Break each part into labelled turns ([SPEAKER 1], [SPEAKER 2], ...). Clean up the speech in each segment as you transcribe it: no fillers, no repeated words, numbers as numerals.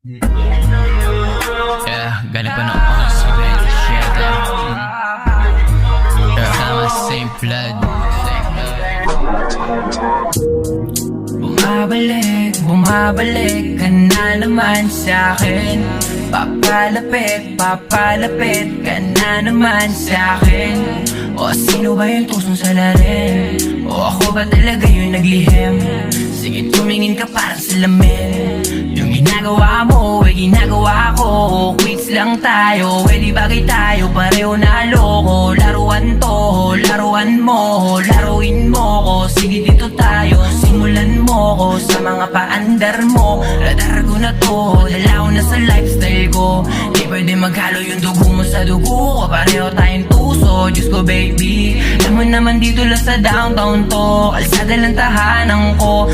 [SPEAKER 1] Yeah, galing pa ng Oz 27. Kasama same blood. Bumabalik ka na naman sa'kin. Papalapit ka na naman sa'kin. O sino ba yung tusong salarin? O ako ba talaga yung naglihim? Sige tumingin ka parang salamin. Yung ginagawa mo, ginagawa ko. Quits lang tayo, di bagay tayo. Pareho na loko. Laruan to, laruan mo. Laruin mo ko, sige dito tayo. Simulan mo ko sa mga paandar mo. Radar ko na to, dalaw na sa lifestyle ko. Di pwede maghalo yung dugo mo sa dugo ko. Pareho tayong tuso, Diyos ko baby. Alam mo naman dito lang sa downtown to. Kalsada lang tahanan ko.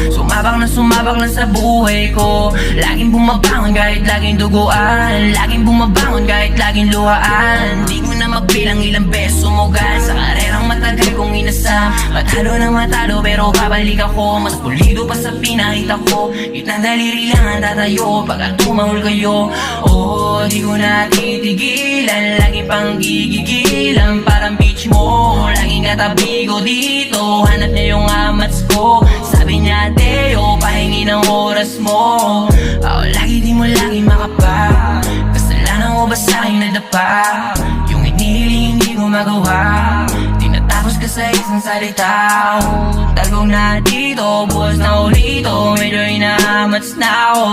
[SPEAKER 1] Sumabak lang sa buhay ko. Laging bumabangon kahit laging duguan. Laging bumabangon kahit laging luhaan. Di ko na magbilang ilang beses sumugal sa karerang matagal kong inasam. Matalo na matalo pero babalik ako. Mas pulido pa sa pinakita ko. Kitang daliri lang ang tatayo pagka tumahol kayo. Oh, di ko na titigilan. Lagi pang gigigilan parang beach mo. Laging katabi ko dito. Hanap niya yung amats ko. Sabi niya Teo, pahingi ng oras mo. Ako lagi di mo lagi makapa. Kasalanan ko ba sa'king nadapa? Yung inihiling hindi ko magawa. Tinatapos ka sa isang salita. Talbog na dito, bukas na ulito. Medyo inaamats na ako.